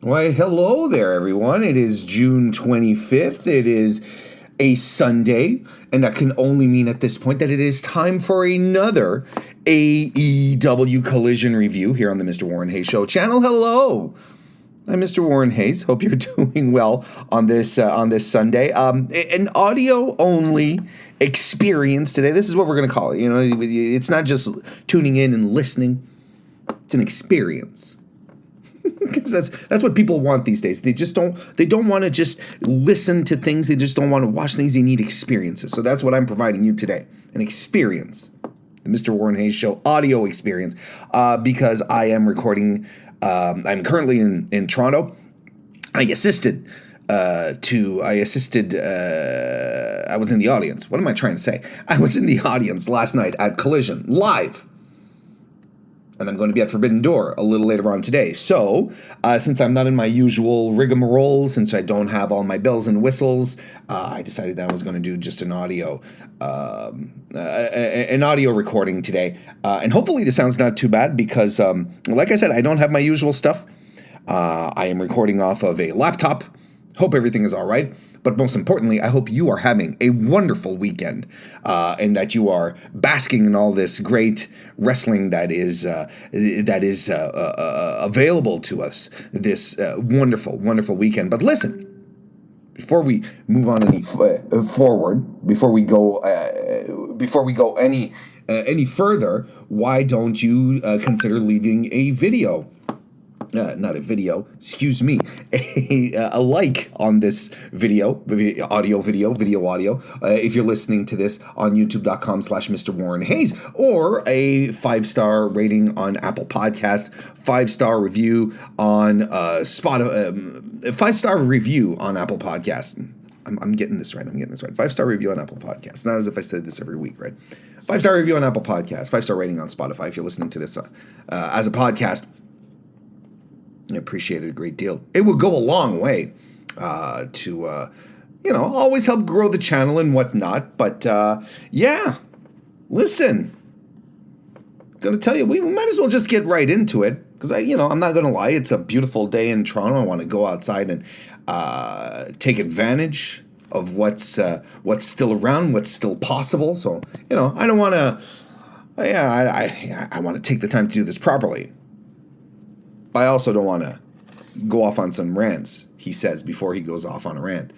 Why, hello there, everyone. It is June 25th. It is a Sunday, and that can only mean at this point that it is time for another AEW Collision review here on the MrWarrenHayes Show channel. Hello. I'm Mr. Warren Hayes. Hope you're doing well on this Sunday. An audio-only experience today. This is what we're going to call it. You know, it's not just tuning in and listening. It's an experience. Because that's what people want these days. They don't want to just listen to things. They just don't want to watch things. They need experiences. So that's what I'm providing you today. An experience. The Mr. Warren Hayes Show audio experience. Because I am recording. I'm currently in Toronto. I was in the audience. What am I trying to say? I was in the audience last night at Collision live. And I'm going to be at Forbindor a little later on today. So, since I'm not in my usual rigmarole, since I don't have all my bells and whistles, I decided that I was going to do just an audio recording today. And hopefully the sound's not too bad because, like I said, I don't have my usual stuff. I am recording off of a laptop. Hope everything is all right. But most importantly, I hope you are having a wonderful weekend and that you are basking in all this great wrestling that is available to us this wonderful, wonderful weekend. But listen, before we move on any forward, before we go any further, why don't you consider leaving a video? Not a video, excuse me, a like on this video, audio. If you're listening to this on youtube.com/MrWarrenHayes, or a 5-star rating on Apple Podcasts, 5-star review on Spotify, 5-star review on Apple Podcasts. I'm getting this right. 5-star review on Apple Podcasts. Not as if I said this every week, right? 5-star review on Apple Podcasts, 5-star rating on Spotify. If you're listening to this as a podcast, I appreciate it a great deal. It will go a long way to always help grow the channel and whatnot. But listen, gonna tell you, we might as well just get right into it because I'm not gonna lie, it's a beautiful day in Toronto. I want to go outside and take advantage of what's still around, what's still possible. So I don't want to. I want to take the time to do this properly. I also don't want to go off on some rants, he says, before he goes off on a rant.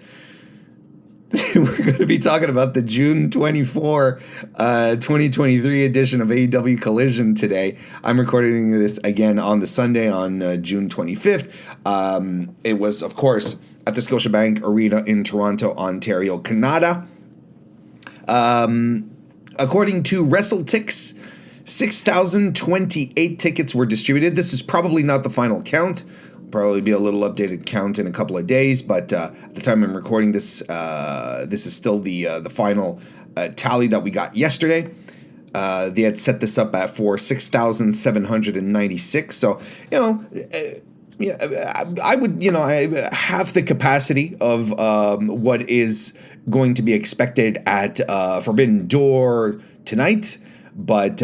We're going to be talking about the June 24, 2023 edition of AEW Collision today. I'm recording this again on the Sunday on June 25th. It was, of course, at the ScotiaBank Arena in Toronto, Ontario, Canada. According to WrestleTix, 6,028 tickets were distributed. This is probably not the final count. Probably be a little updated count in a couple of days, but at the time I'm recording this, this is still the final tally that we got yesterday. They had set this up for 6,796. So, I would, half the capacity of what is going to be expected at Forbindor tonight. But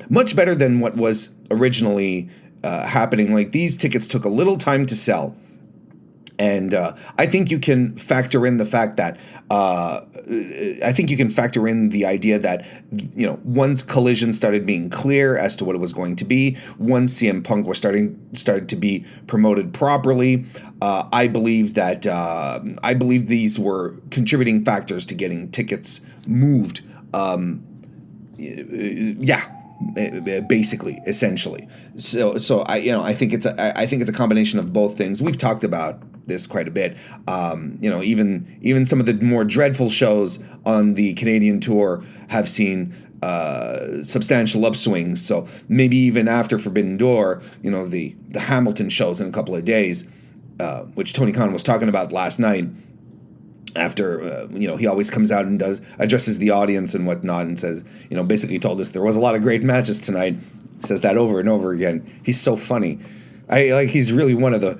much better than what was originally happening. Like, these tickets took a little time to sell. And I think you can factor in the fact that the idea that, once Collision started being clear as to what it was going to be, once CM Punk was started to be promoted properly, I believe these were contributing factors to getting tickets moved. Basically, essentially. So I think it's a combination of both things. We've talked about this quite a bit. Even some of the more dreadful shows on the Canadian tour have seen substantial upswings. So maybe even after Forbidden Door, the Hamilton shows in a couple of days, which Tony Khan was talking about last night. After, he always comes out and addresses the audience and whatnot and says, basically told us there was a lot of great matches tonight. Says that over and over again. He's so funny. He's really one of the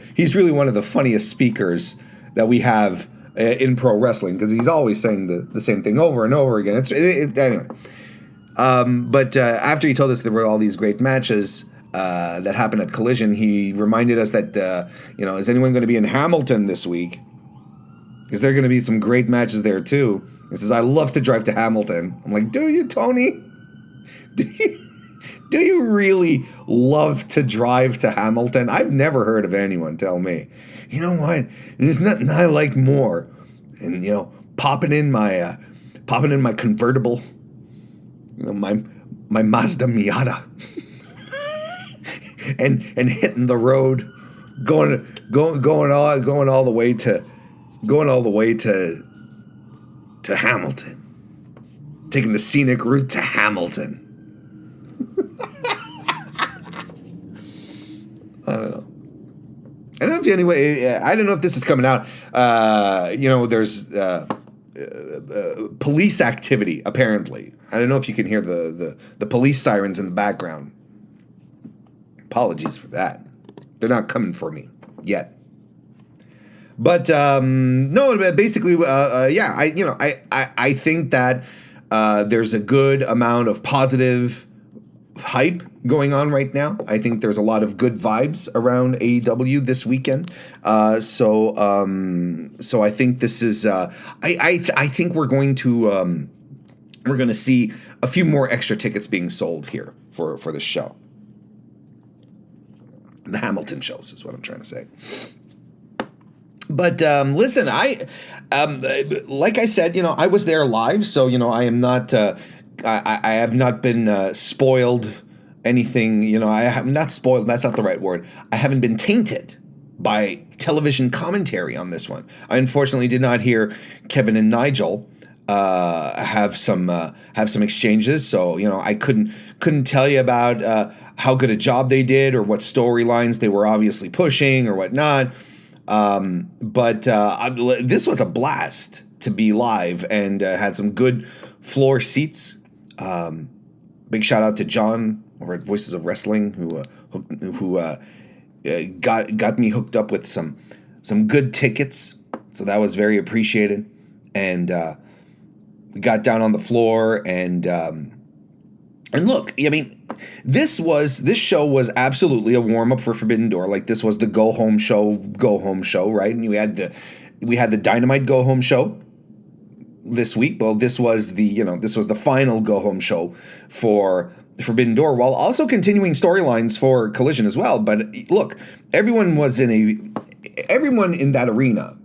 funniest speakers that we have in pro wrestling, because he's always saying the same thing over and over again. Anyway. But after he told us there were all these great matches, that happened at Collision, he reminded us that, is anyone going to be in Hamilton this week? Because there are going to be some great matches there, too. He says, I love to drive to Hamilton. I'm like, do you, Tony? Do you really love to drive to Hamilton? I've never heard of anyone tell me, you know what? There's nothing I like more. And, popping in my convertible, my Mazda Miata, and hitting the road, going all the way to Hamilton, taking the scenic route to Hamilton. I don't know. I don't know if this is coming out. There's police activity, apparently. I don't know if you can hear the police sirens in the background. Apologies for that. They're not coming for me yet. But no, basically, I think that there's a good amount of positive hype going on right now. I think there's a lot of good vibes around AEW this weekend. So I think this is. I think we're going to see a few more extra tickets being sold here for the show. The Hamilton shows is what I'm trying to say. But listen, like I said, I was there live, so I am not. I have not been spoiled anything. I have not spoiled. That's not the right word. I haven't been tainted by television commentary on this one. I unfortunately did not hear Kevin and Nigel have some exchanges, so I couldn't tell you about how good a job they did or what storylines they were obviously pushing or whatnot. But this was a blast to be live and had some good floor seats. Big shout out to John over at Voices of Wrestling who got me hooked up with some good tickets. So that was very appreciated. And we got down on the floor and look, I mean, this show was absolutely a warm up for Forbidden Door. Like, this was the go home show, right? And we had the Dynamite go home show this week. Well, this was the final go home show for Forbidden Door, while also continuing storylines for Collision as well. But look, everyone in that arena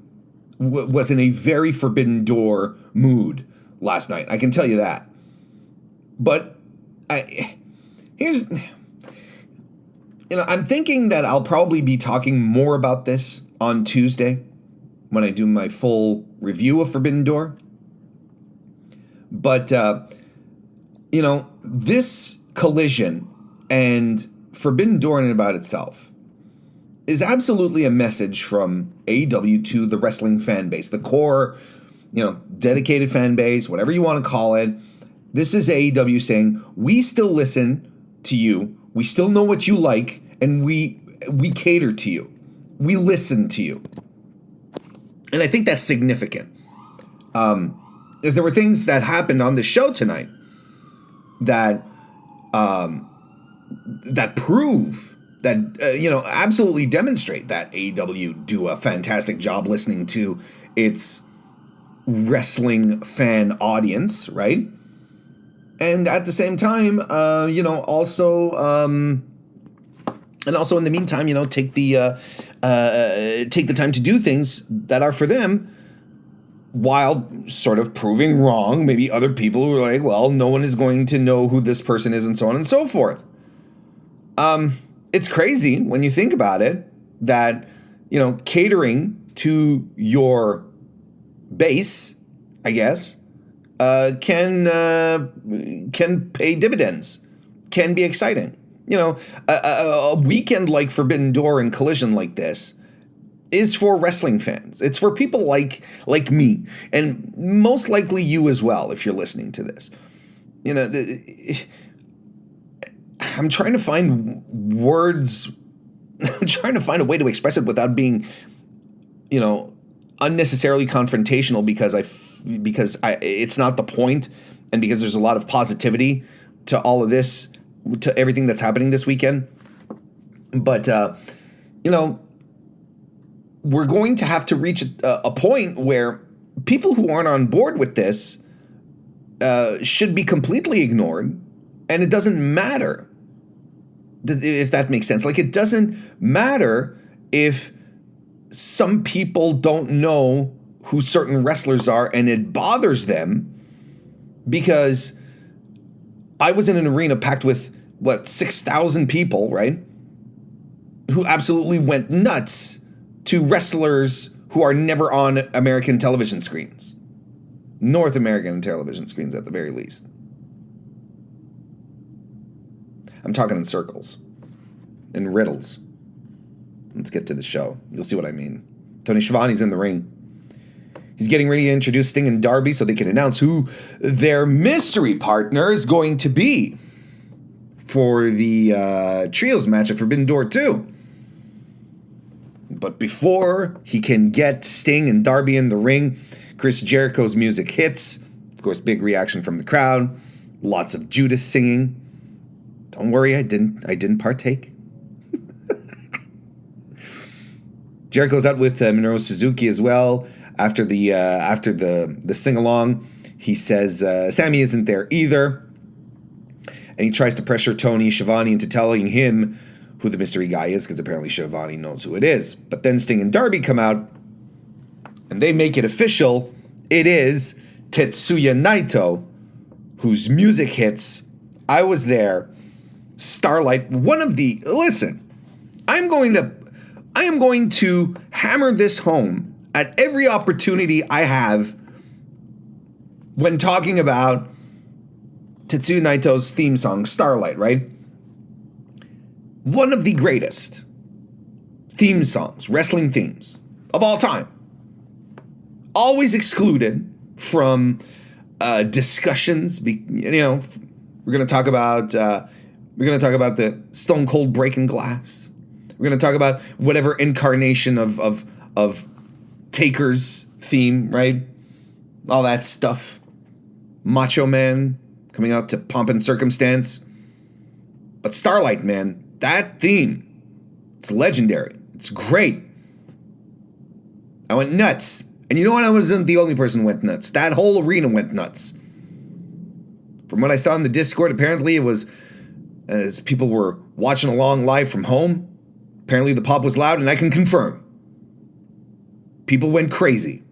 was in a very Forbidden Door mood last night. I can tell you that. But I'm thinking that I'll probably be talking more about this on Tuesday when I do my full review of Forbidden Door. But, this Collision and Forbidden Door in and about itself is absolutely a message from AEW to the wrestling fan base, the core, dedicated fan base, whatever you want to call it. This is AEW saying, we still listen to you. We still know what you like, and we cater to you. We listen to you. And I think that's significant. As there were things that happened on the show tonight that prove that, absolutely demonstrate that AEW do a fantastic job listening to its wrestling fan audience, right? And at the same time, also in the meantime, take the time to do things that are for them, while sort of proving wrong maybe other people who are like, well, no one is going to know who this person is, and so on and so forth. It's crazy when you think about it that catering to your base, I guess, can pay dividends, can be exciting. A weekend like Forbidden Door and Collision like this is for wrestling fans. It's for people like me, and most likely you as well if you're listening to this. I'm trying to find words. I'm trying to find a way to express it without being, unnecessarily confrontational, because it's not the point, and because there's a lot of positivity to all of this, to everything that's happening this weekend. But, you know, we're going to have to reach a point where people who aren't on board with this should be completely ignored, and it doesn't matter if that makes sense. Like, it doesn't matter if some people don't know who certain wrestlers are and it bothers them, because I was in an arena packed with, 6,000 people, right? Who absolutely went nuts to wrestlers who are never on American television screens. North American television screens at the very least. I'm talking in circles, in riddles. Let's get to the show. You'll see what I mean. Tony Schiavone's in the ring. He's getting ready to introduce Sting and Darby so they can announce who their mystery partner is going to be for the trios match at Forbindor 2. But before he can get Sting and Darby in the ring, Chris Jericho's music hits. Of course, big reaction from the crowd. Lots of Judas singing. Don't worry, I didn't partake. Jericho's out with Minoru Suzuki as well. After the sing along, he says Sammy isn't there either, and he tries to pressure Tony Schiavone into telling him who the mystery guy is, because apparently Schiavone knows who it is. But then Sting and Darby come out, and they make it official. It is Tetsuya Naito, whose music hits. I was there. Starlight, listen, I am going to hammer this home at every opportunity I have when talking about Tetsuya Naito's theme song, Starlight, right? One of the greatest theme songs, wrestling themes of all time. Always excluded from discussions. We're going to talk about the Stone Cold Breaking Glass. We're going to talk about whatever incarnation of Taker's theme, right? All that stuff. Macho Man coming out to Pomp and Circumstance. But Starlight, man, that theme, it's legendary. It's great. I went nuts. And you know what? I wasn't the only person who went nuts. That whole arena went nuts. From what I saw in the Discord, apparently it was as people were watching along live from home. Apparently the pop was loud, and I can confirm. People went crazy.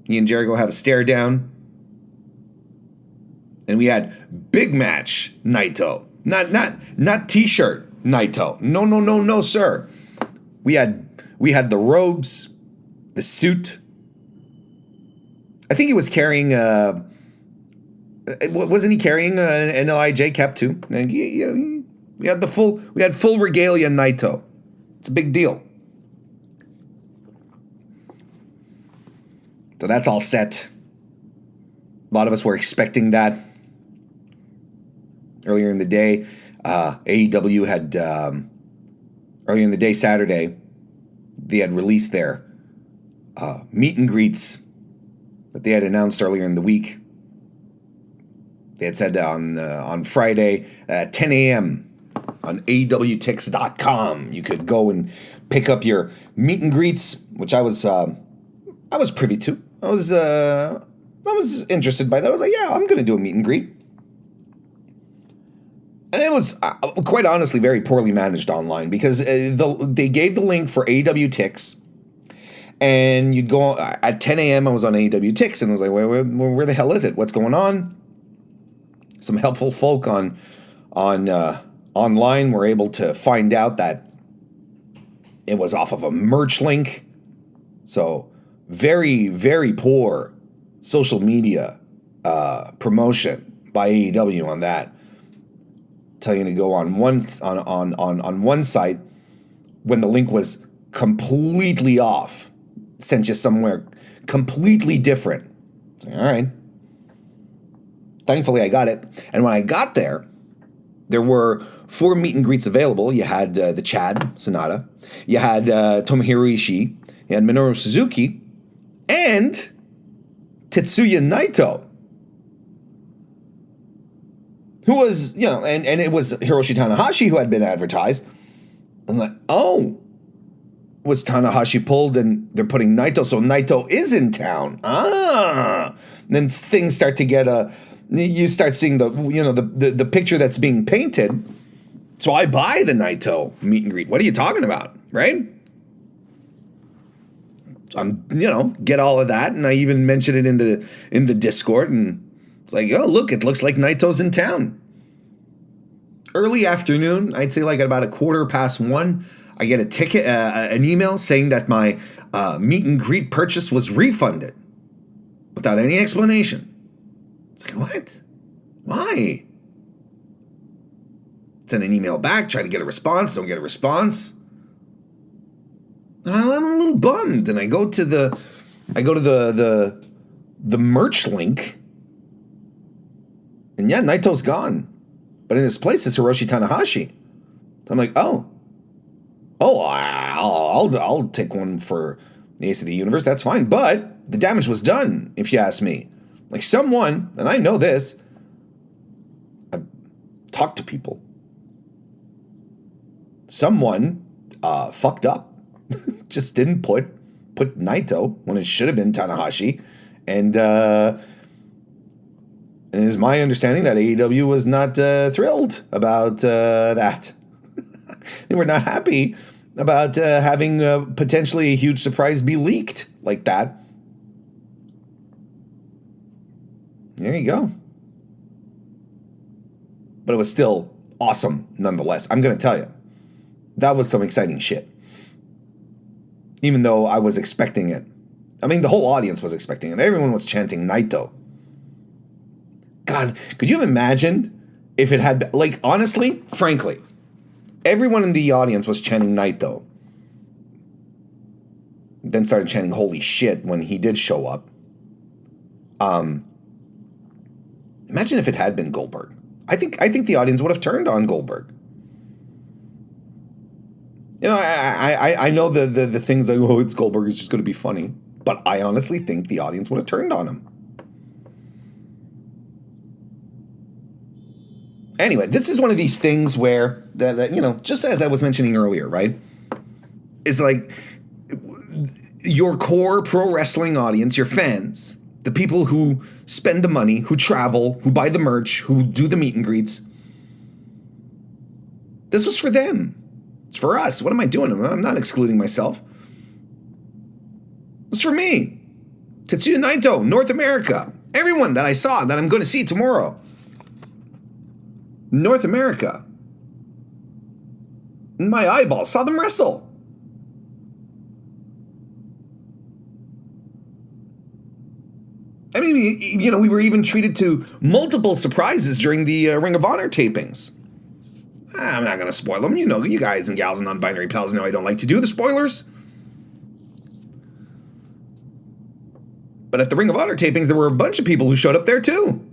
He and Jericho have a stare down. And we had big match Naito. Not t-shirt Naito. No, sir. We had the robes, the suit. I think he was carrying wasn't he carrying an LIJ cap too? And we had full regalia Naito. It's a big deal. So that's all set. A lot of us were expecting that. Earlier in the day, AEW had, earlier in the day, Saturday, they had released their meet and greets that they had announced earlier in the week. They had said on Friday at 10 a.m. on AEWTix.com, you could go and pick up your meet and greets, which I was privy to. I was interested by that. I was like, yeah, I'm going to do a meet and greet. And it was, quite honestly, very poorly managed online, because they gave the link for AEW Tix, and you'd go at 10 a.m. I was on AEW Tix, and I was like, where the hell is it? What's going on? Some helpful folk on online were able to find out that it was off of a merch link. So very, very poor social media promotion by AEW on that. Telling you to go on one site when the link was completely off, sent you somewhere completely different. All right. Thankfully, I got it. And when I got there, there were 4 meet and greets available. You had the Chad Sonata, you had Tomohiro Ishii, you had Minoru Suzuki, and Tetsuya Naito. who was, and it was Hiroshi Tanahashi who had been advertised. I was like, oh, was Tanahashi pulled and they're putting Naito, so Naito is in town. And then things start to get you start seeing the picture that's being painted. So I buy the Naito meet and greet. What are you talking about, right? I'm, get all of that, and I even mentioned it in the Discord, and it's like, oh, look, it looks like Naito's in town. Early afternoon, I'd say like at about 1:15, I get a ticket, an email saying that my meet and greet purchase was refunded without any explanation. It's like, what? Why? Send an email back, try to get a response, don't get a response. And I'm a little bummed, and I go to the merch link, and yeah, Naito's gone, but in his place is Hiroshi Tanahashi. So I'm like, I'll take one for the Ace of the Universe. That's fine, but the damage was done, if you ask me. Like someone, and I know this, I've talked to people. Someone fucked up. Just didn't put Naito when it should have been Tanahashi. And it is my understanding that AEW was not thrilled about that. They were not happy about having potentially a huge surprise be leaked like that. There you go. But it was still awesome nonetheless. I'm going to tell you, that was some exciting shit. Even though I was expecting it. I mean, the whole audience was expecting it. Everyone was chanting Naito. God, could you have imagined if it had, like, honestly, frankly, everyone in the audience was chanting Naito. Then started chanting holy shit when he did show up. Imagine if it had been Goldberg. I think the audience would have turned on Goldberg. I know the things like, oh, it's Goldberg, it's just going to be funny. But I honestly think the audience would have turned on him. Anyway, this is one of these things where, just as I was mentioning earlier, right? It's like your core pro wrestling audience, your fans, the people who spend the money, who travel, who buy the merch, who do the meet and greets. This was for them. It's for us. What am I doing? I'm not excluding myself. It's for me. Tetsuya Naito, North America. Everyone that I saw that I'm going to see tomorrow. North America. My eyeballs saw them wrestle. I mean, we were even treated to multiple surprises during the Ring of Honor tapings. I'm not going to spoil them. You guys and gals and non-binary pals know I don't like to do the spoilers. But at the Ring of Honor tapings, there were a bunch of people who showed up there too.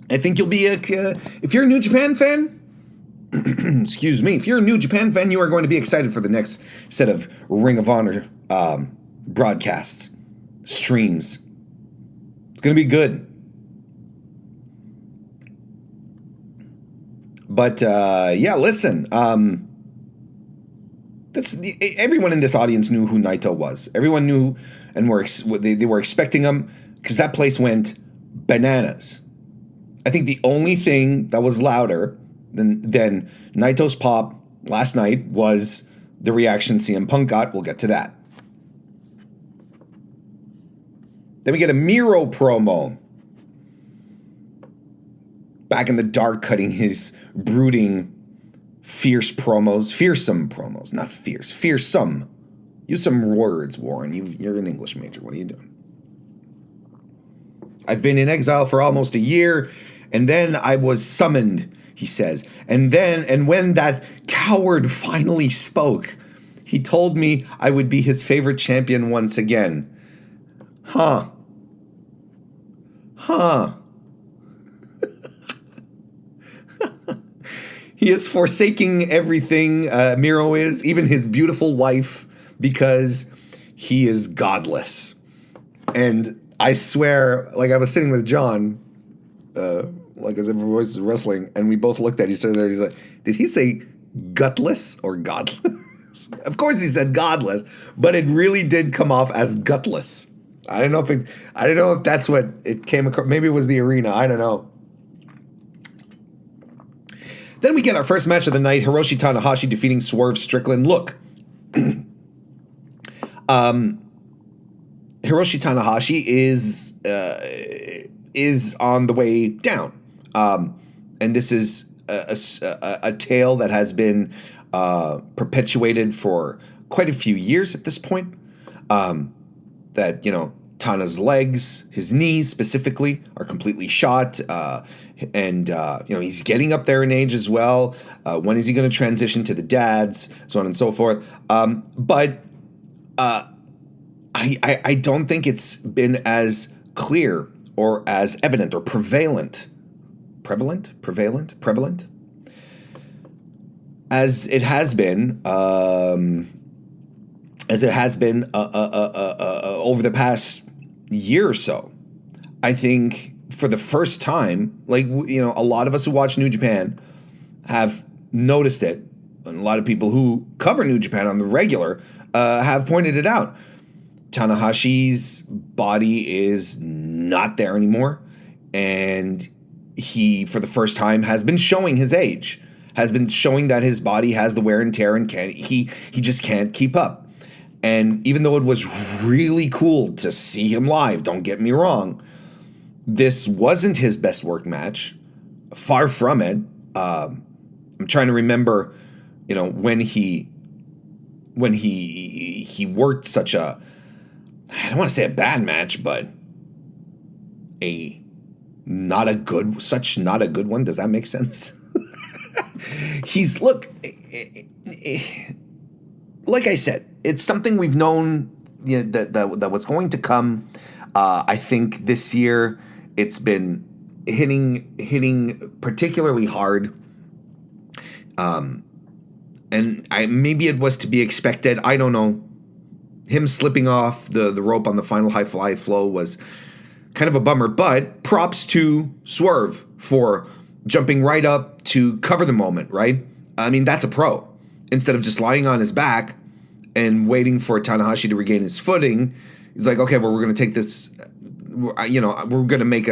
I think you'll be if you're a New Japan fan, excuse me, if you're a New Japan fan, you are going to be excited for the next set of Ring of Honor broadcasts, streams. It's going to be good. But, listen. Everyone in this audience knew who Naito was. Everyone knew, and they were expecting him, because that place went bananas. I think the only thing that was louder than Naito's pop last night was the reaction CM Punk got. We'll get to that. Then we get a Miro promo. Back in the dark, cutting his brooding, fearsome promos. Not fierce, fearsome. Use some words, Warren. You're an English major. What are you doing? I've been in exile for almost a year, and then I was summoned, he says. And when that coward finally spoke, he told me I would be his favorite champion once again. Huh. He is forsaking everything, Miro is, even his beautiful wife, because he is godless. And I swear, like I was sitting with John, like as if voice is wrestling, and we both looked at each other and he's like, did he say gutless or godless? Of course he said godless, but it really did come off as gutless. I don't know if that's what it came across. Maybe it was the arena. I don't know. Then we get our first match of the night: Hiroshi Tanahashi defeating Swerve Strickland. Look, Hiroshi Tanahashi is on the way down, and this is a tale that has been perpetuated for quite a few years at this point. That, you know, Tana's legs, his knees specifically, are completely shot. And you know, he's getting up there in age as well. When is he going to transition to the dads, so on and so forth? But I don't think it's been as clear or as evident or prevalent as it has been over the past year or so. I think for the first time, like, you know, a lot of us who watch New Japan have noticed it, and a lot of people who cover New Japan on the regular have pointed it out. Tanahashi's body is not there anymore, and he, for the first time, has been showing his age, has been showing that his body has the wear and tear, and he just can't keep up. And even though it was really cool to see him live, don't get me wrong, this wasn't his best work match. Far from it. I'm trying to remember, you know, when he worked such a, I don't want to say a bad match, but not a good one. Does that make sense? Like I said, it's something we've known, you know, that was going to come. I think this year it's been hitting particularly hard. And maybe it was to be expected. I don't know. Him slipping off the rope on the final high fly flow was kind of a bummer, but props to Swerve for jumping right up to cover the moment, right? I mean, that's a pro. Instead of just lying on his back and waiting for Tanahashi to regain his footing, he's like, okay, well, we're going to take this, you know, we're going to make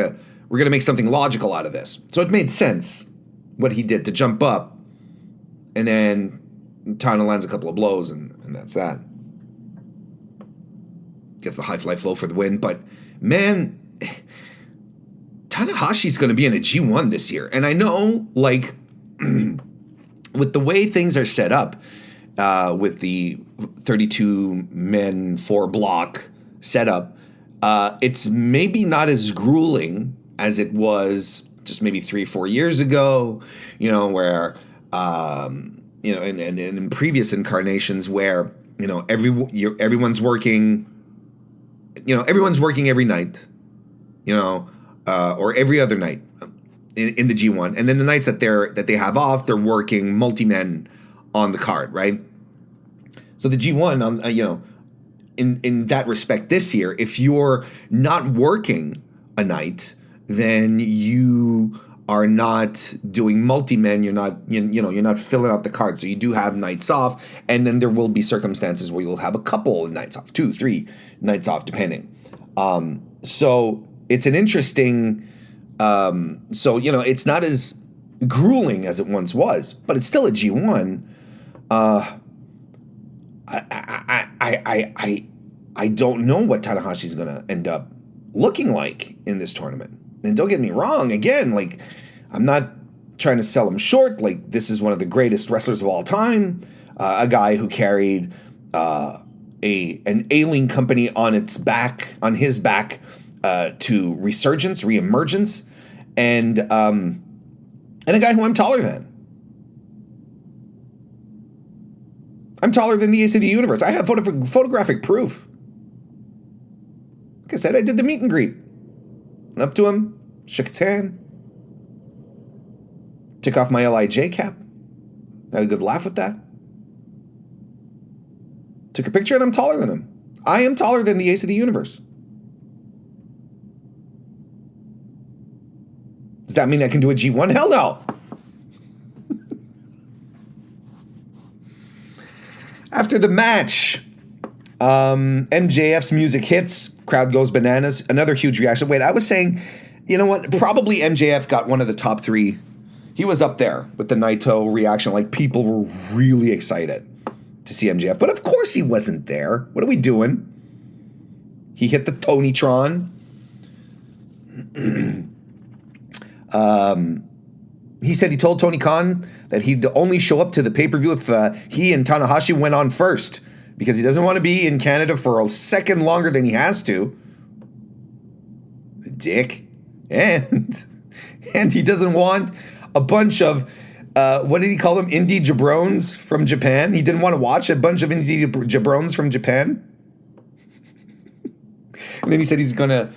something logical out of this. So it made sense what he did to jump up, and then Tana lands a couple of blows, and that's that. Gets the high fly flow for the win. But man, Tanahashi's going to be in a G1 this year. And I know, like, with the way things are set up, with the 32 men 4 block setup, it's maybe not as grueling as it was just maybe 3-4 years ago, you know, where, you know, and in previous incarnations where, you know, everyone's working, you know, everyone's working every night, you know, or every other night in the G1. And then the nights that they have off, they're working multi-men on the card, right? So the G1, you know, in that respect this year, if you're not working a night, then you are not doing multi-men, you're not, you know, you're not filling out the card. So you do have nights off, and then there will be circumstances where you'll have a couple of nights off, 2-3 nights off, depending. So it's an interesting, so, you know, it's not as grueling as it once was, but it's still a G1. I don't know what Tanahashi's going to end up looking like in this tournament. And don't get me wrong, again, like, I'm not trying to sell him short. Like, this is one of the greatest wrestlers of all time. A guy who carried an ailing company on his back to reemergence, and a guy who I'm taller than. I'm taller than the ace of the universe. I have photographic proof. Like I said, I did the meet and greet. Went up to him, shook his hand, took off my LIJ cap, had a good laugh with that. Took a picture, and I'm taller than him. I am taller than the ace of the universe. Does that mean I can do a G1? Hell no. After the match, MJF's music hits. Crowd goes bananas. Another huge reaction. Wait, I was saying, you know what? Probably MJF got one of the top 3. He was up there with the Naito reaction. Like, people were really excited to see MJF. But of course he wasn't there. What are we doing? He hit the Tonytron. He said he told Tony Khan that he'd only show up to the pay-per-view if he and Tanahashi went on first, because he doesn't want to be in Canada for a second longer than he has to. Dick. And he doesn't want a bunch of, what did he call them? Indie jabrones from Japan. He didn't want to watch a bunch of indie jabrones from Japan. And then he said he's gonna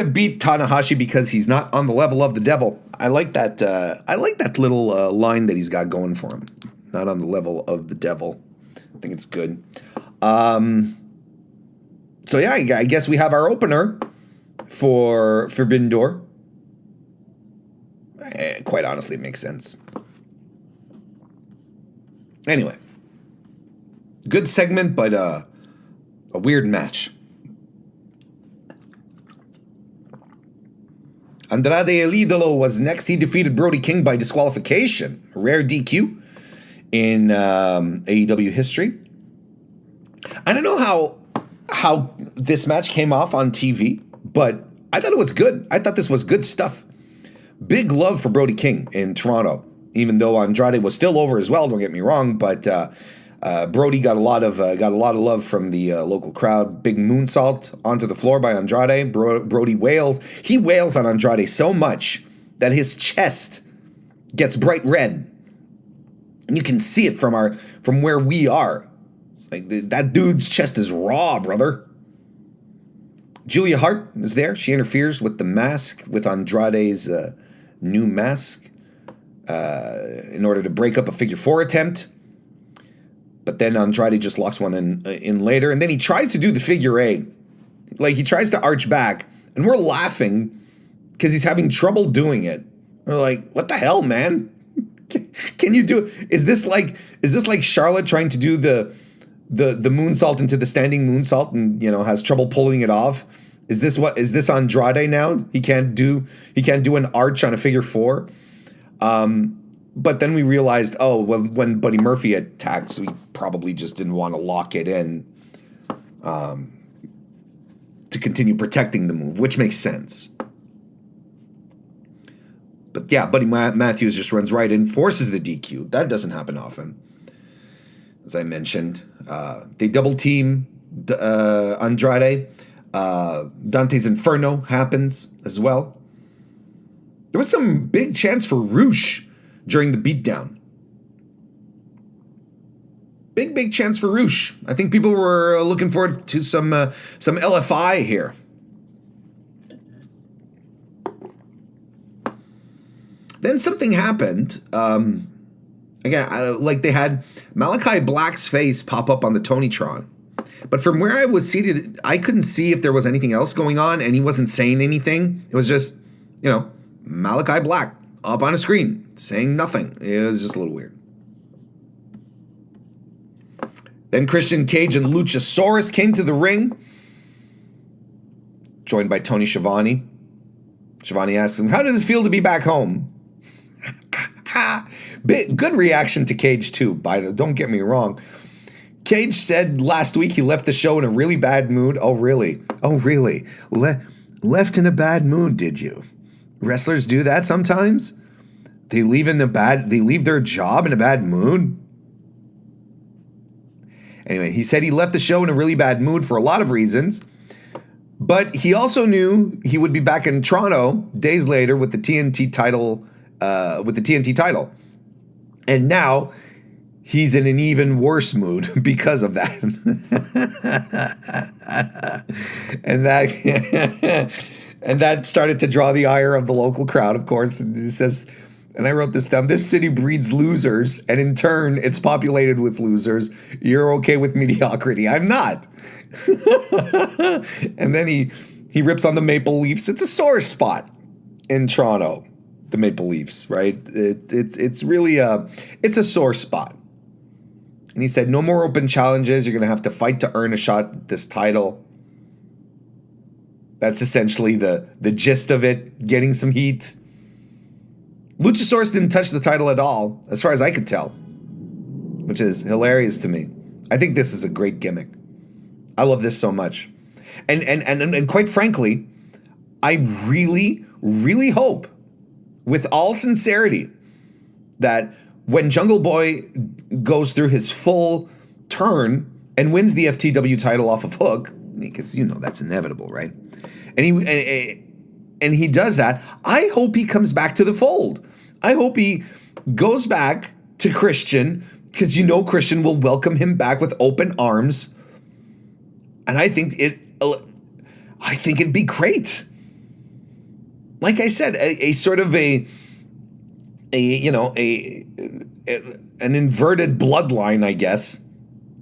beat Tanahashi because he's not on the level of the devil. I like that. I like that little line that he's got going for him. Not on the level of the devil. I think it's good. So yeah, I guess we have our opener for Forbindor. Quite honestly, it makes sense. Anyway, good segment, but a weird match. Andrade El Idolo was next. He defeated Brody King by disqualification. A rare DQ in AEW history. I don't know how this match came off on TV, but I thought it was good. I thought this was good stuff. Big love for Brody King in Toronto, even though Andrade was still over as well. Don't get me wrong, but Brody got a lot of love from the local crowd. Big moonsault onto the floor by Andrade. Brody wails. He wails on Andrade so much that his chest gets bright red, and you can see it from where we are. It's like that dude's chest is raw, brother. Julia Hart is there. She interferes with the mask, with Andrade's new mask, in order to break up a figure 4 attempt. But then Andrade just locks one in later. And then he tries to do the figure 8. Like, he tries to arch back. And we're laughing because he's having trouble doing it. We're like, what the hell, man? Can you do it? Is this like Charlotte trying to do the moonsault into the standing moonsault and, has trouble pulling it off? Is this Andrade now? He can't do an arch on a figure 4. But then we realized, when Buddy Murphy attacked, so we probably just didn't want to lock it in to continue protecting the move, which makes sense. But yeah, Buddy Matthews just runs right in, forces the DQ. That doesn't happen often. As I mentioned, they double team Andrade. Dante's Inferno happens as well. There was some big chance for Roosh during the beatdown. Big chance for Roosh. I think people were looking forward to some LFI here. Then something happened. Again, like they had Malachi Black's face pop up on the Tonytron. But from where I was seated, I couldn't see if there was anything else going on, and he wasn't saying anything. It was just, Malachi Black up on a screen saying nothing. It was just a little weird. Then Christian Cage and Luchasaurus came to the ring, joined by Tony Schiavone. Schiavone asks him, how does it feel to be back home? Good reaction to Cage, too, don't get me wrong. Cage said last week he left the show in a really bad mood. Oh, really? Left in a bad mood, did you? Wrestlers do that sometimes? They leave their job in a bad mood? Anyway, he said he left the show in a really bad mood for a lot of reasons, but he also knew he would be back in Toronto days later with the TNT title, And now he's in an even worse mood because of that. and that started to draw the ire of the local crowd, of course. It says, and I wrote this down, this city breeds losers, and in turn, it's populated with losers. You're okay with mediocrity. I'm not. And then he rips on the Maple Leafs. It's a sore spot in Toronto. the Maple Leafs, right? It's really it's a sore spot. And he said, no more open challenges. You're going to have to fight to earn a shot at this title. That's essentially the gist of it, getting some heat. Luchasaurus didn't touch the title at all, as far as I could tell, which is hilarious to me. I think this is a great gimmick. I love this so much. And quite frankly, I really, really hope, with all sincerity, that when Jungle Boy goes through his full turn and wins the FTW title off of Hook, because you know that's inevitable, right? And he does that, I hope he comes back to the fold. I hope he goes back to Christian, because you know Christian will welcome him back with open arms. And I think it'd be great. Like I said, a sort of an inverted bloodline, I guess,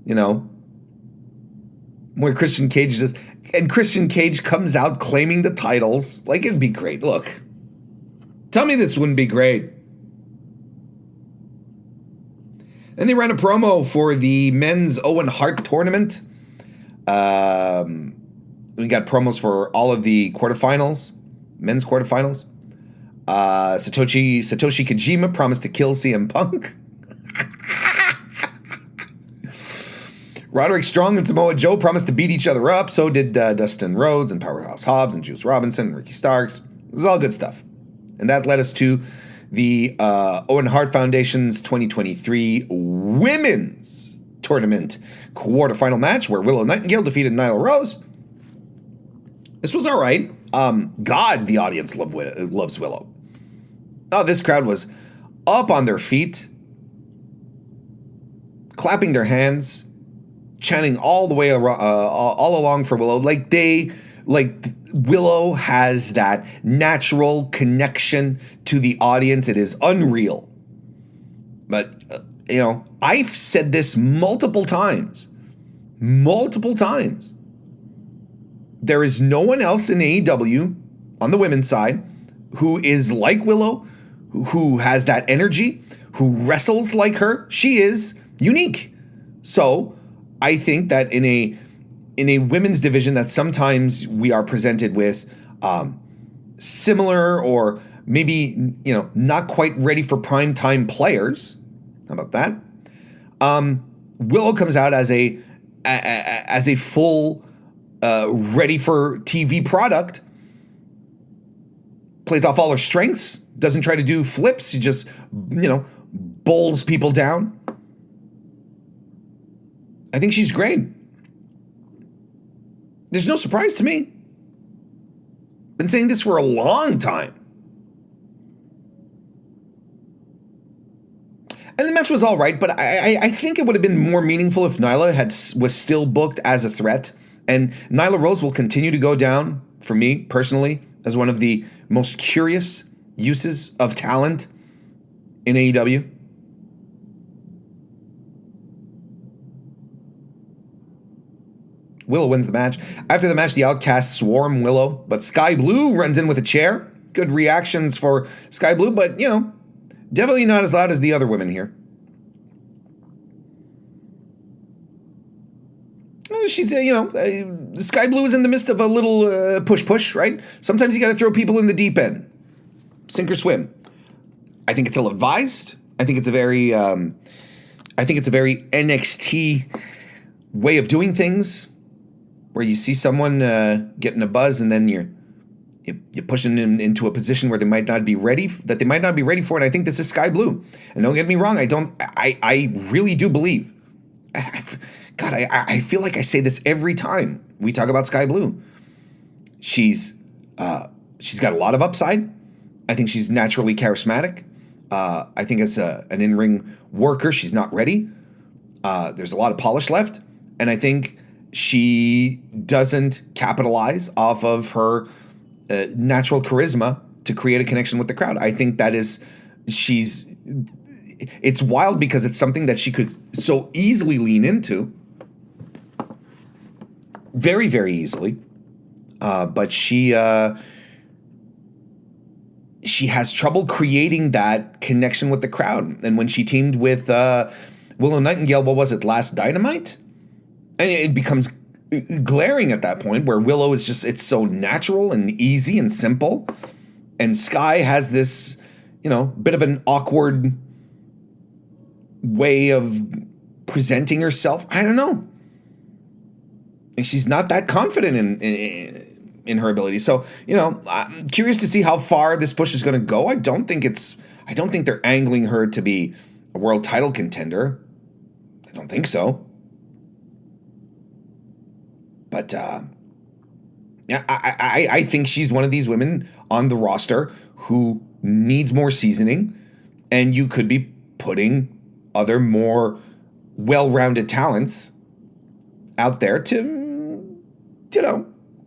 you know, where Christian Cage just, and Christian Cage comes out claiming the titles. Like, it'd be great. Look, tell me this wouldn't be great. Then they ran a promo for the men's Owen Hart tournament. We got promos for all of the quarterfinals, men's quarterfinals. Satoshi Kojima promised to kill CM Punk. Roderick Strong and Samoa Joe promised to beat each other up. So did Dustin Rhodes and Powerhouse Hobbs and Juice Robinson and Ricky Starks. It was all good stuff. And that led us to the Owen Hart Foundation's 2023 Women's Tournament quarterfinal match, where Willow Nightingale defeated Nyla Rose. This was all right. God, the audience loves Willow. Oh, this crowd was up on their feet, clapping their hands, chanting all the way all along for Willow. Like Willow has that natural connection to the audience. It is unreal. But, I've said this multiple times. There is no one else in AEW on the women's side who is like Willow, who has that energy, who wrestles like her. She is unique. So I think that in a women's division that sometimes we are presented with similar or maybe, not quite ready for prime time players. How about that? Willow comes out as a full ready for TV product, plays off all her strengths, doesn't try to do flips. She just, bowls people down. I think she's great. There's no surprise to me. Been saying this for a long time. And the match was all right, but I think it would have been more meaningful if Nyla was still booked as a threat. And Nyla Rose will continue to go down, for me personally, as one of the most curious uses of talent in AEW. Willow wins the match. After the match, the Outcasts swarm Willow, but Sky Blue runs in with a chair. Good reactions for Sky Blue, but, definitely not as loud as the other women here. She's, Sky Blue is in the midst of a little push, right? Sometimes you got to throw people in the deep end. Sink or swim. I think it's ill-advised. I think it's a very NXT way of doing things, where you see someone getting a buzz and then you're pushing them into a position where they might not be ready for. And I think this is Sky Blue. And don't get me wrong, I really do believe. God, I feel like I say this every time we talk about Sky Blue. She's got a lot of upside. I think she's naturally charismatic. I think as an in-ring worker, she's not ready. There's a lot of polish left. And I think she doesn't capitalize off of her natural charisma to create a connection with the crowd. I think it's wild because it's something that she could so easily lean into. Very, very easily. But she she has trouble creating that connection with the crowd. And when she teamed with Willow Nightingale, what was it, last Dynamite? And it becomes glaring at that point where Willow is just, it's so natural and easy and simple. And Sky has this, bit of an awkward way of presenting herself. I don't know. And she's not that confident in her ability. So, I'm curious to see how far this push is going to go. I don't think they're angling her to be a world title contender. I don't think so. But, I think she's one of these women on the roster who needs more seasoning, and you could be putting other more well-rounded talents out there to,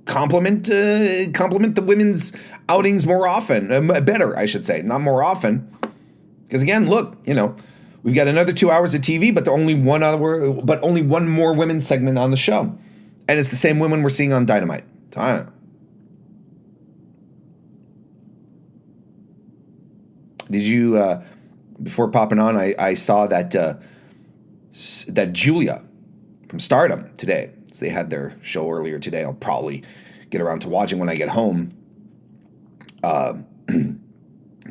complement the women's outings more often, better, I should say, not more often. Because again, look, we've got another 2 hours of TV, but only one more women's segment on the show, and it's the same women we're seeing on Dynamite. So I don't know. Did you before popping on? I saw that Julia from Stardom today. So they had their show earlier today. I'll probably get around to watching when I get home.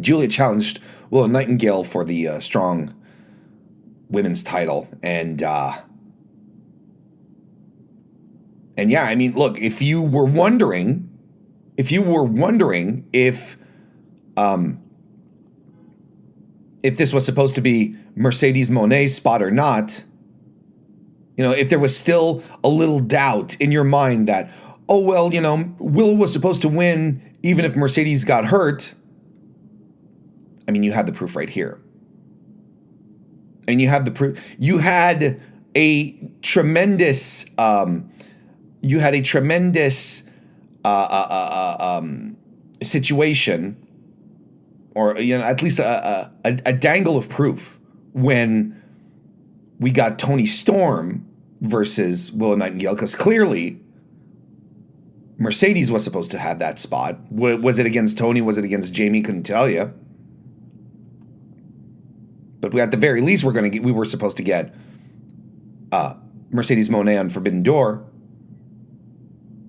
Julia challenged Willow Nightingale for the strong women's title, and yeah, I mean, look, if you were wondering if this was supposed to be Mercedes Moné's spot or not, if there was still a little doubt in your mind that, oh, well, Willow was supposed to win even if Mercedes got hurt, I mean, you have the proof right here. And you have the proof. You had a tremendous situation, or at least a dangle of proof when we got Toni Storm versus Willow Nightingale, because clearly Mercedes was supposed to have that spot. Was it against Toni? Was it against Jamie? Couldn't tell you. But at the very least, we were supposed to get Mercedes Moné on Forbidden Door,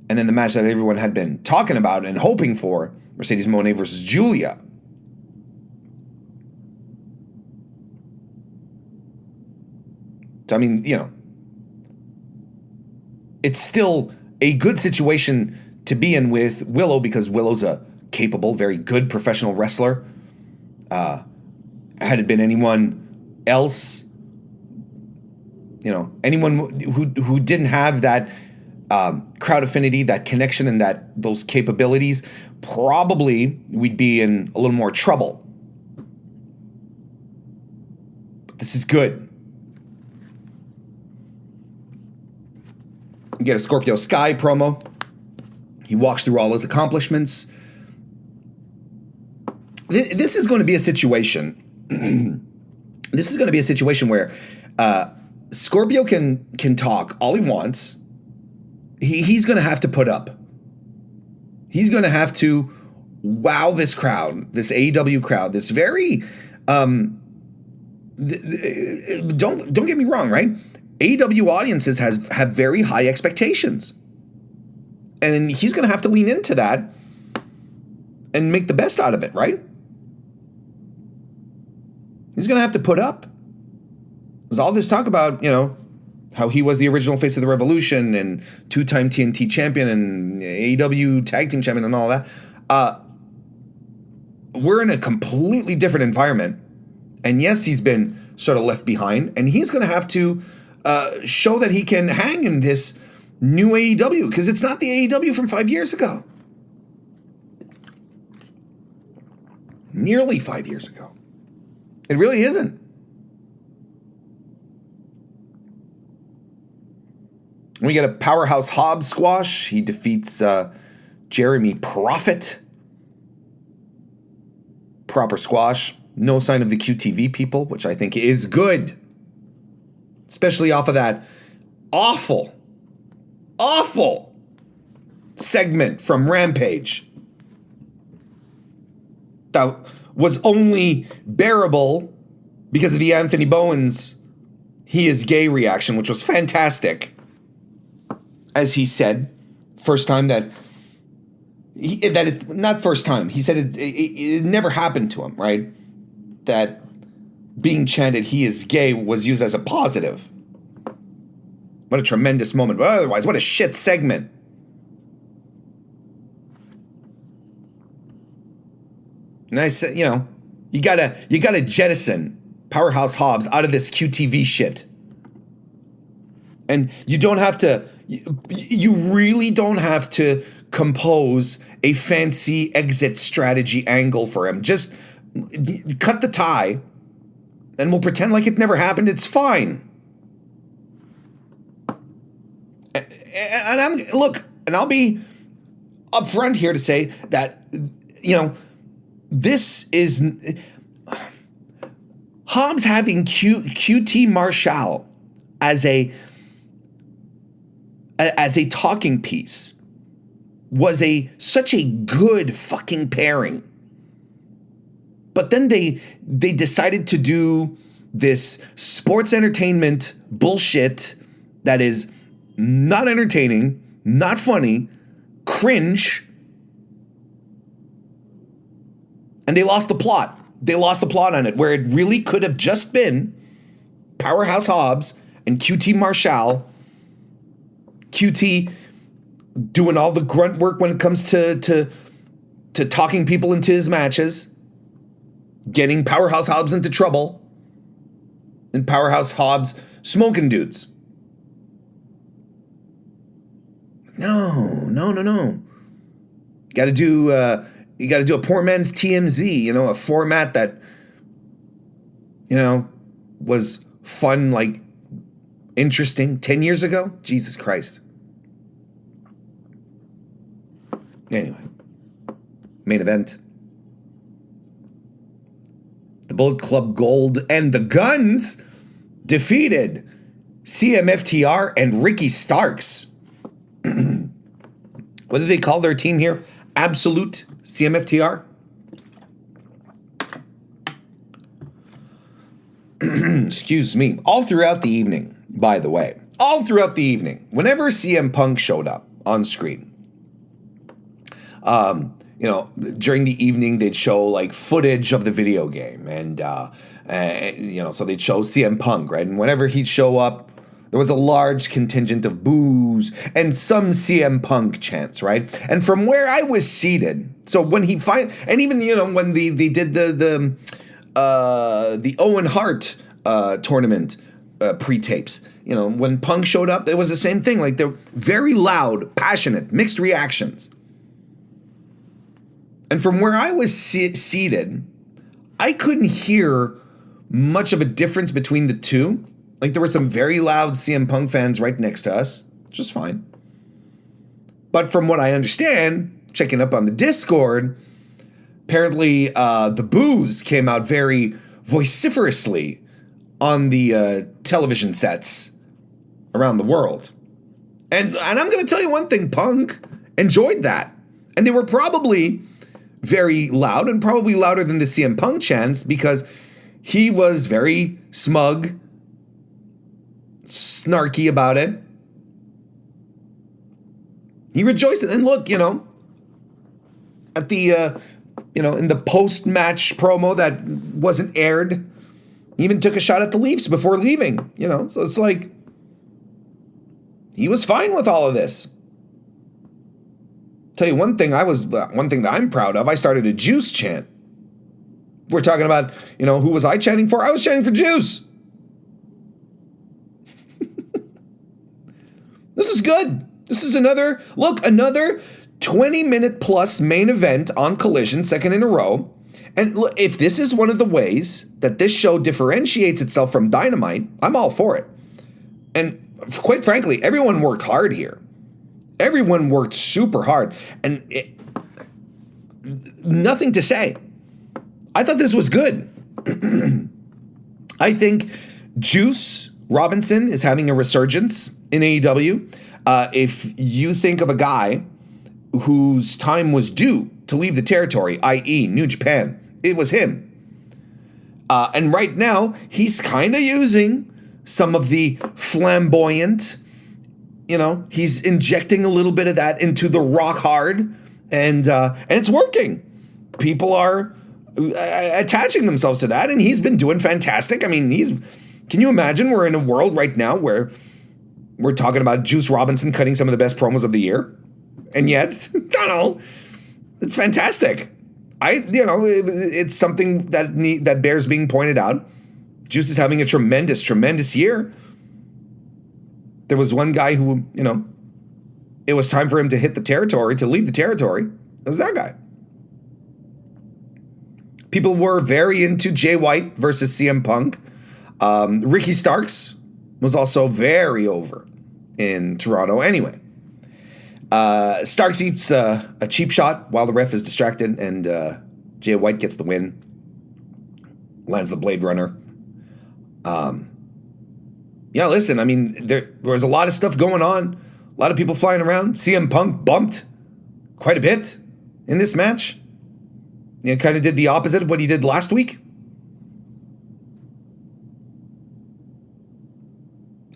and then the match that everyone had been talking about and hoping for, Mercedes Moné versus Julia. So, I mean, it's still a good situation to be in with Willow, because Willow's a capable, very good professional wrestler. Had it been anyone else, anyone who didn't have that crowd affinity, that connection, and those capabilities, probably we'd be in a little more trouble. But this is good. You get a Scorpio Sky promo. He walks through all his accomplishments. This is going to be a situation. This is going to be a situation where Scorpio can talk all he wants. He's going to have to put up. He's going to have to wow this crowd, this AEW crowd, this very don't get me wrong, right? AEW audiences have very high expectations. And he's going to have to lean into that and make the best out of it, right? He's going to have to put up. There's all this talk about, how he was the original face of the Revolution and two-time TNT champion and AEW tag team champion and all that. We're in a completely different environment. And yes, he's been sort of left behind. And he's going to have to show that he can hang in this new AEW, because it's not the AEW from 5 years ago. Nearly 5 years ago. It really isn't. We get a Powerhouse Hobbs squash. He defeats Jeremy Prophet. Proper squash. No sign of the QTV people, which I think is good. Especially off of that awful segment from Rampage. that was only bearable because of the Anthony Bowens "he is gay" reaction, which was fantastic. As he said, first time that not first time. He said it never happened to him, right? That being chanted "he is gay" was used as a positive. What a tremendous moment. But otherwise, what a shit segment. And I said, you gotta jettison Powerhouse Hobbs out of this QTV shit. And you don't have to, you really don't have to compose a fancy exit strategy angle for him. Just cut the tie and we'll pretend like it never happened. It's fine. And I'll be upfront here to say that, this is Hobbs having QT Marshall as a talking piece was such a good fucking pairing. But then they decided to do this sports entertainment bullshit that is not entertaining, not funny, cringe. And they lost the plot. They lost the plot on it, where it really could have just been Powerhouse Hobbs and QT Marshall. QT doing all the grunt work when it comes to talking people into his matches, getting Powerhouse Hobbs into trouble, and Powerhouse Hobbs smoking dudes. No. Got to do a poor man's TMZ, a format that, was fun, like interesting 10 years ago. Jesus Christ. Anyway, main event. The Bullet Club Gold and the Guns defeated CMFTR and Ricky Starks. What do they call their team here? Absolute CMFTR? Excuse me. All throughout the evening, by the way. All throughout the evening. Whenever CM Punk showed up on screen, during the evening, they'd show like footage of the video game. And, so they'd show CM Punk, right? And whenever he'd show up, there was a large contingent of boos and some CM Punk chants, right? And from where I was seated, so when he and even when they did the Owen Hart tournament pre-tapes, when Punk showed up, it was the same thing. Like, they're very loud, passionate, mixed reactions. And from where I was seated, I couldn't hear much of a difference between the two. Like, there were some very loud CM Punk fans right next to us, which is fine. But from what I understand, checking up on the Discord, apparently the BOOS came out very vociferously on the television sets around the world. And I'm going to tell you one thing, Punk enjoyed that. And they were probably very loud, and probably louder than the CM Punk chants, because he was very smug, snarky about it. He rejoiced. And look, at the, in the post-match promo that wasn't aired, he even took a shot at the Leafs before leaving, So it's like, he was fine with all of this. Tell you one thing that I'm proud of, I started a Juice chant. We're talking about, who was I chanting for? I was chanting for Juice. This is good. This is another 20-minute plus main event on Collision, second in a row. And look, if this is one of the ways that this show differentiates itself from Dynamite, I'm all for it. And quite frankly, everyone worked hard here. Everyone worked super hard. And nothing to say. I thought this was good. I think Juice Robinson is having a resurgence in AEW. If you think of a guy whose time was due to leave the territory, i.e. New Japan, It was him. And right now, he's kind of using some of the flamboyant, he's injecting a little bit of that into the rock hard, and it's working. People are attaching themselves to that, and he's been doing fantastic. I mean, can you imagine we're in a world right now where we're talking about Juice Robinson cutting some of the best promos of the year, and yet, I don't know, it's fantastic. It's something that bears being pointed out. Juice is having a tremendous, tremendous year. There was one guy who, it was time for him to hit the territory, to leave the territory. It was that guy. People were very into Jay White versus CM Punk. Ricky Starks was also very over in Toronto. Anyway, Starks eats a cheap shot while the ref is distracted, and Jay White gets the win. Lands the Blade Runner. Yeah, listen, I mean, there was a lot of stuff going on. A lot of people flying around. CM Punk bumped quite a bit in this match. Kind of did the opposite of what he did last week.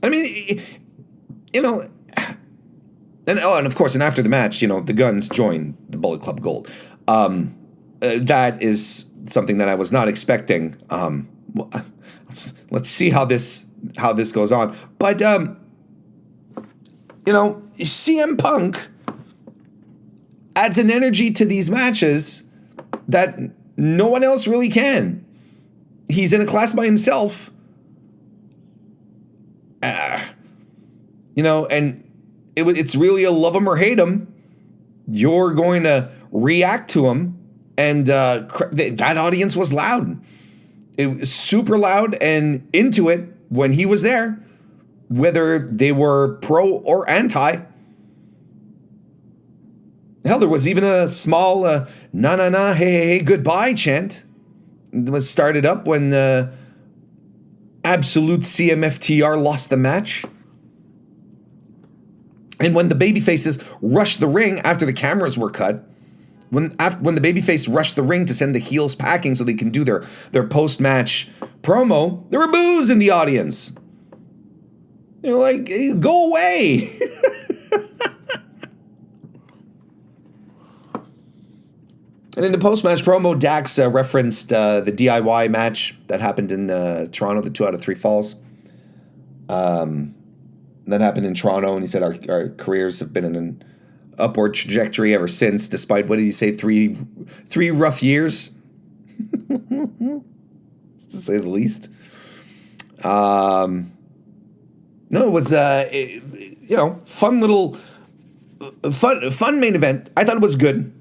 I mean, and of course, and after the match, the Guns joined the Bullet Club Gold. That is something that I was not expecting. Let's see how this goes on. But CM Punk adds an energy to these matches that no one else really can. He's in a class by himself. And it's really a love him or hate him. You're going to react to him, and that audience was loud. It was super loud and into it when he was there, whether they were pro or anti. Hell, there was even a small na na na hey hey hey goodbye chant that was started up when Absolute CMFTR lost the match. And when the babyfaces rushed the ring after the cameras were cut, when the babyface rushed the ring to send the heels packing so they can do their post-match promo, there were boos in the audience. Like, hey, go away. And in the post-match promo, Dax referenced the DIY match that happened in Toronto, the 2 out of 3 falls. That happened in Toronto, and he said our careers have been in an upward trajectory ever since, despite, what did he say, three rough years? To say the least. No, it was, fun main event. I thought it was good.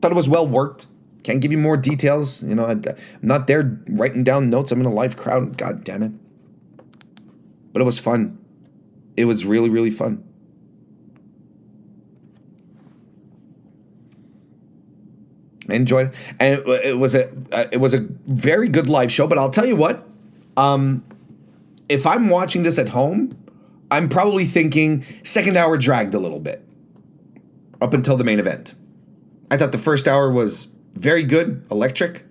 Thought it was well worked. Can't give you more details. I'm not there writing down notes. I'm in a live crowd. God damn it. But it was fun. It was really, really fun. I enjoyed it. And it was a very good live show. But I'll tell you what, if I'm watching this at home, I'm probably thinking second hour dragged a little bit up until the main event. I thought the first hour was very good, electric,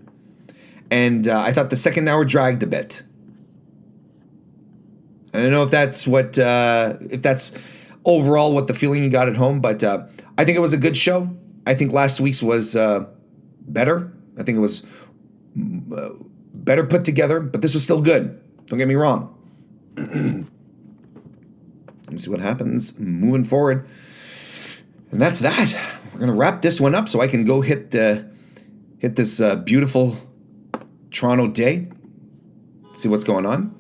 and I thought the second hour dragged a bit. I don't know if that's overall what the feeling you got at home, but I think it was a good show. I think last week's was better. I think it was better put together, but this was still good. Don't get me wrong. Let's see what happens moving forward. And that's that. We're going to wrap this one up so I can go hit this beautiful Toronto day. See what's going on.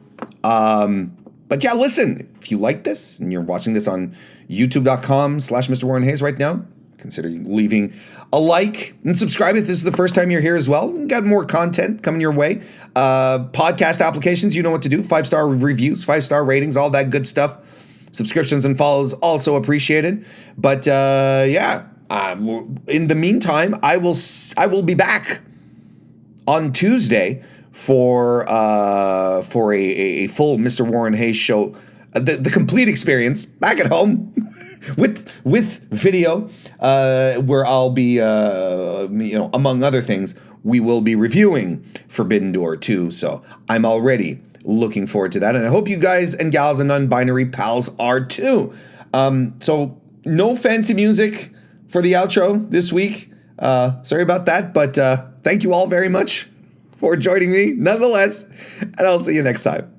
But yeah, listen, if you like this and you're watching this on youtube.com/MrWarrenHayes right now, consider leaving a like and subscribe if this is the first time you're here as well. We've got more content coming your way. Podcast applications, you know what to do. 5-star reviews, 5-star ratings, all that good stuff. Subscriptions and follows also appreciated. But in the meantime, I will be back on Tuesday for a full Mr. Warren Hayes show, the complete experience back at home. with video, where I'll be, among other things, we will be reviewing Forbindor too. So I'm already looking forward to that, and I hope you guys and gals and non-binary pals are too. So no fancy music for the outro this week. Sorry about that, but thank you all very much for joining me nonetheless, and I'll see you next time.